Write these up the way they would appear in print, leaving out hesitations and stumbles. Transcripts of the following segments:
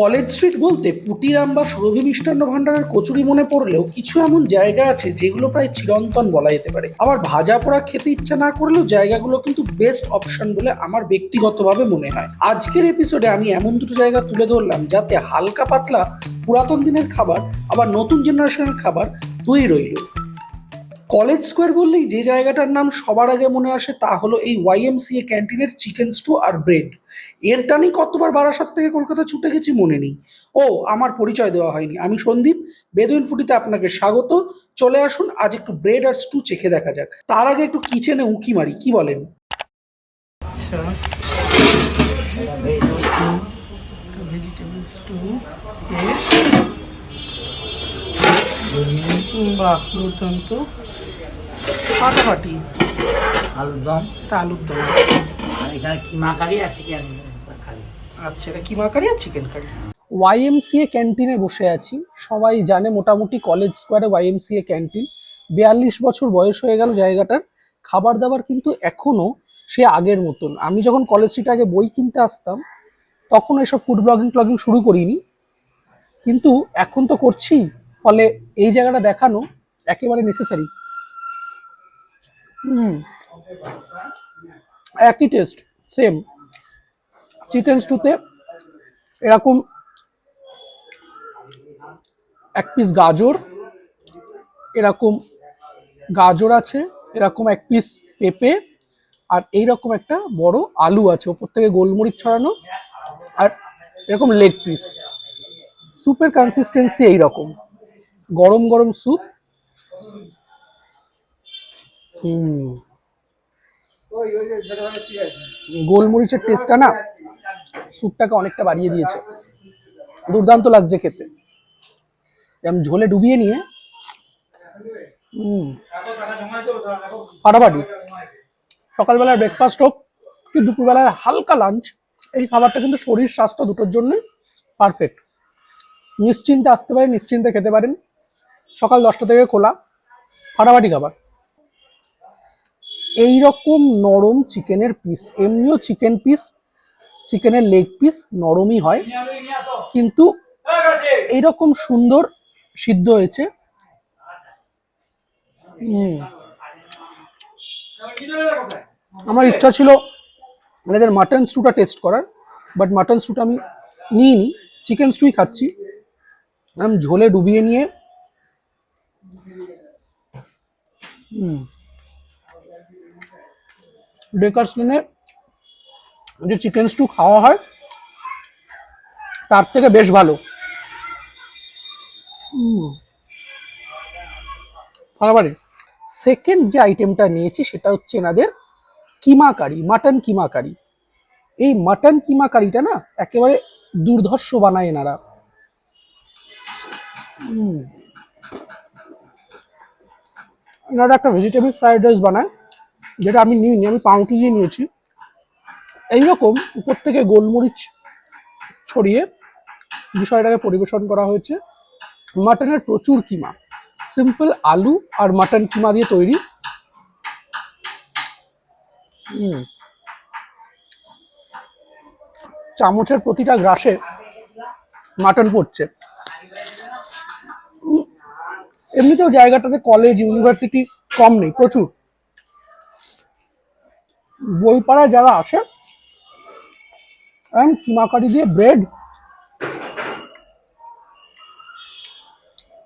College street বলতে পুটিরাম বা সুরভি মিষ্টান্ন ভান্ডারের কচুরি মনে পড়লেও কিছু এমন জায়গা আছে যেগুলো প্রায় চিরন্তন বলা যেতে পারে। আবার ভাজা পোড়া খেতে ইচ্ছা না করলেও জায়গাগুলো কিন্তু বেস্ট অপশন বলে আমার ব্যক্তিগতভাবে মনে হয়। আজকের এপিসোডে আমি এমন দুটো জায়গা তুলে ধরলাম যাতে হালকা পাতলা পুরাতন দিনের খাবার আবার নতুন জেনারেশনের খাবার দুই রইল। কলেজ স্কোয়ার বললেই যে জায়গাটার নাম সবার আগে মনে আসে তা হলো এই ওয়াইএমসিএ ক্যান্টিনের চিকেন স্টু আর ব্রেড। এর টানেই কতবার বারাসাত থেকে কলকাতা ছুটে গেছি মনে নেই। ও, আমার পরিচয় দেওয়া হয়নি, আমি সন্দীপ। বেদুইন ফুটিতে আপনাকে স্বাগত। চলে আসুন, আজ একটু ব্রেড আর স্টু চেখে দেখা যাক। তার আগে একটু কিচেনে উঁকি মারি, কি বলেন? আচ্ছা, ভেজিটেবল স্টু, বাহ দুর্দান্ত, ফাটাফাটি। আলুর দম, এটা আলুর দম, আর এখানে কিমা কারি আর চিকেন কারি। আচ্ছা, এটা কিমা কারি আর চিকেন কারি। ওয়াইএমসিএ ক্যান্টিনে বসে আছি। সবাই জানে মোটামুটি কলেজ স্কোয়ারে ওয়াইএমসিএ ক্যান্টিন। 42 বছর বয়স হয়ে গেল জায়গাটার। খাবার দাবার কিন্তু এখনো সে আগের মতন। আমি যখন কলেজ স্ট্রিটে আগে বই কিনতে আসতাম তখন এসব ফুড ব্লগিং শুরু করিনি, কিন্তু এখন তো করছি, ফলে এই জায়গাটা দেখানো একেবারে নেসেসারি। একই টেস্ট, সেম। চিকেন স্টুতে এরকম এক পিস গাজর, এরকম গাজর আছে, এরকম এক পিস পেঁপে, আর এইরকম একটা বড় আলু আছে, ওপর থেকে গোলমরিচ ছড়ানো, আর এরকম লেগ পিস। স্যুপের কনসিস্টেন্সি এইরকম, গরম গরম স্যুপ। গোলমরিচের টেস্টটা না স্যুপটাকে অনেকটা বাড়িয়ে দিয়েছে, দুর্দান্ত লাগছে খেতে। আমি ঝোলে ডুবিয়ে নিয়ে ফাটাফাটি। সকালবেলার ব্রেকফাস্ট হোক কি দুপুরবেলার হালকা লাঞ্চ, এই খাবারটা কিন্তু শরীর স্বাস্থ্য দুটোর জন্য পারফেক্ট। নিশ্চিন্তে আসতে পারেন, নিশ্চিন্তে খেতে পারেন। সকাল 10টা থেকে খোলা, ফাটাফাটি খাবার। এইরকম নরম চিকেনের পিস, এমনিও চিকেন পিস, চিকেনের লেগ পিস নরমই হয়, কিন্তু এইরকম সুন্দর সিদ্ধ হয়েছে। আমার ইচ্ছা ছিল এদের মাটন স্টুটা টেস্ট করার, বাট মাটন স্টুটা আমি নিইনি, চিকেন স্টুই খাচ্ছি। আমি ঝোলে ডুবিয়ে নিয়ে বেকারস লেনে যে চিকেন স্টু খাওয়া হয় তার থেকে বেশ ভালো। ফাটাফাটি। সেকেন্ড যে আইটেমটা নিয়েছি সেটা হচ্ছে এনাদের কিমা কারি, মাটন কিমা কারি। এই মাটন কিমা কারিটা না একেবারে দুর্ধর্ষ বানায় এনারা। এনারা একটা ভেজিটেবল ফ্রাইড রাইস বানায়, যেটা আমি নিইনি, আমি পাউরুটি দিয়ে নিয়েছি। এইরকম উপর থেকে গোলমরিচ ছড়িয়ে বিষয়টাকে পরিবেশন করা হয়েছে। মাটনের প্রচুর কিমা, সিম্পল আলু আর মাটন কিমা দিয়ে তৈরি। চামচের প্রতিটা গ্রাসে মাটন পড়ছে। এমনিতেও জায়গাটাতে কলেজ ইউনিভার্সিটি কম নেই, প্রচুর। বইপাড়ায় যারা আসে কিমা কারি দিয়ে ব্রেড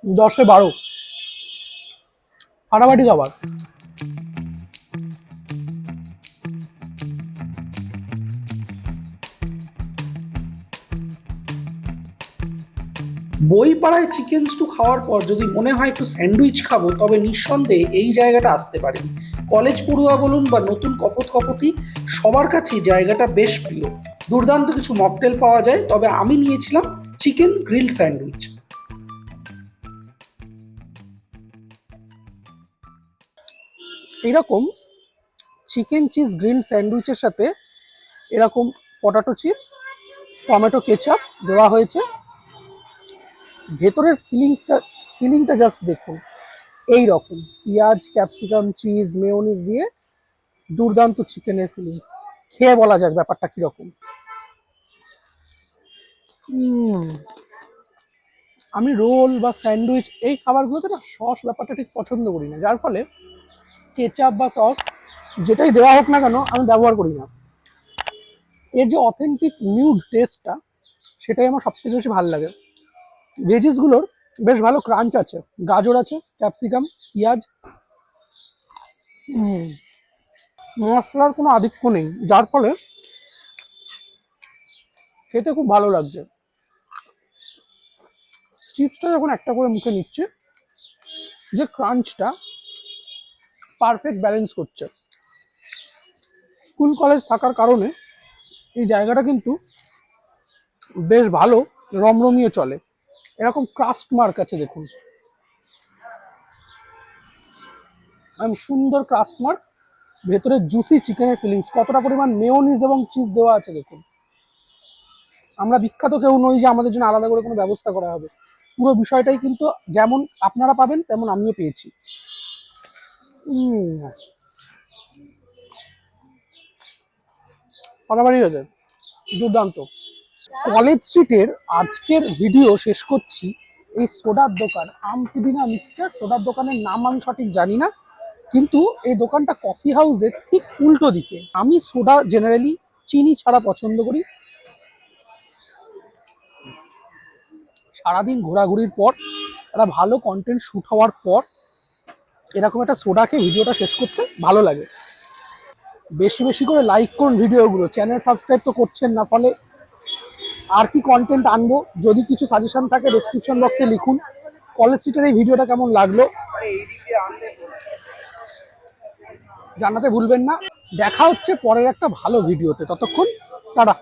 10-এ 12, ফাটাফাটি খাবার। বইপাড়ায় চিকেন স্টু খাওয়ার পর যদি মনে হয় একটু স্যান্ডউইচ খাবো, তবে নিঃসন্দেহে এই জায়গাটা আসতে পারেন। কলেজ পড়ুয়া বলুন বা নতুন কপতি, সবার কাছেই জায়গাটা বেশ প্রিয়। দুর্দান্ত কিছু মকটেল পাওয়া যায়, তবে আমি নিয়েছিলাম চিকেন গ্রিল স্যান্ডউইচ। এইরকম চিকেন চিজ গ্রিল স্যান্ডউইচের সাথে এরকম পটাটো চিপস, টমেটো কেচাপ দেওয়া হয়েছে। ভেতরের ফিলিংটা জাস্ট দেখুন, এই রকম পেঁয়াজ, ক্যাপসিকাম, চিজ, মেয়োনিজ দিয়ে দুর্দান্ত চিকেনের ফিলিংস। খেয়ে বলা যাক ব্যাপারটা কিরকম। আমি রোল বা স্যান্ডউইচ এই খাবারগুলোতে না সস ব্যাপারটা ঠিক পছন্দ করি না, যার ফলে কেচাপ বা সস যেটাই দেওয়া হোক না কেন আমি ব্যবহার করি না। এর যে অথেন্টিক নিউড টেস্টটা সেটাই আমার সব থেকে বেশি ভালো লাগে। ভেজিসগুলোর বেশ ভালো ক্রাঞ্চ আছে, গাজর আছে, ক্যাপসিকাম, পেঁয়াজ, মশলার কোনো আধিক্য নেই, যার ফলে খেতে খুব ভালো লাগছে। চিপসটা যখন একটা করে মুখে নিচ্ছে, যে ক্রাঞ্চটা পারফেক্ট ব্যালেন্স করছে। স্কুল কলেজ থাকার কারণে এই জায়গাটা কিন্তু বেশ ভালো রমরমিয়ে চলে। এরকম ক্রাস্ট মার্ক আছে দেখুন, সুন্দর ক্রাস্ট মার্ক, ভেতরে জুসি চিকেনের ফিলিংস, কতটা পরিমাণ মেয়োনিজ এবং চিজ দেওয়া আছে দেখুন। আমরা বিখ্যাত কেউ নই যে আমাদের জন্য আলাদা করে কোনো ব্যবস্থা করা হবে, পুরো বিষয়টাই কিন্তু যেমন আপনারা পাবেন তেমন আমিও পেয়েছি। পারাবাড়ি হয়েছে, দুর্দান্ত। কলেজ স্ট্রিটের আজকের ভিডিও শেষ করছি এই সোডার দোকান, আম পুদিনা মিক্সচার সোডার দোকানের নাম আমি সঠিক জানি না, কিন্তু এই দোকানটা কফি হাউসের ঠিক উল্টো দিকে। আমি সোডা জেনারেলি চিনি ছাড়া পছন্দ করি। সারাদিন ঘোরাঘুরির পর, একটা ভালো কন্টেন্ট শ্যুট হওয়ার পর এরকম একটা সোডা খেয়ে ভিডিওটা শেষ করতে ভালো লাগে। বেশি বেশি করে লাইক করুন ভিডিওগুলো, চ্যানেল সাবস্ক্রাইব তো করছেন না, ফলে আর কি কন্টেন্ট আনবো যদি কিছু সাজেশন থাকে ডেসক্রিপশন বক্সে লিখুন। কলেজ স্ট্রিটের এই ভিডিওটা কেমন লাগলো জানাতে ভুলবেন না। দেখা হচ্ছে পরের একটা ভালো ভিডিওতে, ততক্ষণ টাটা।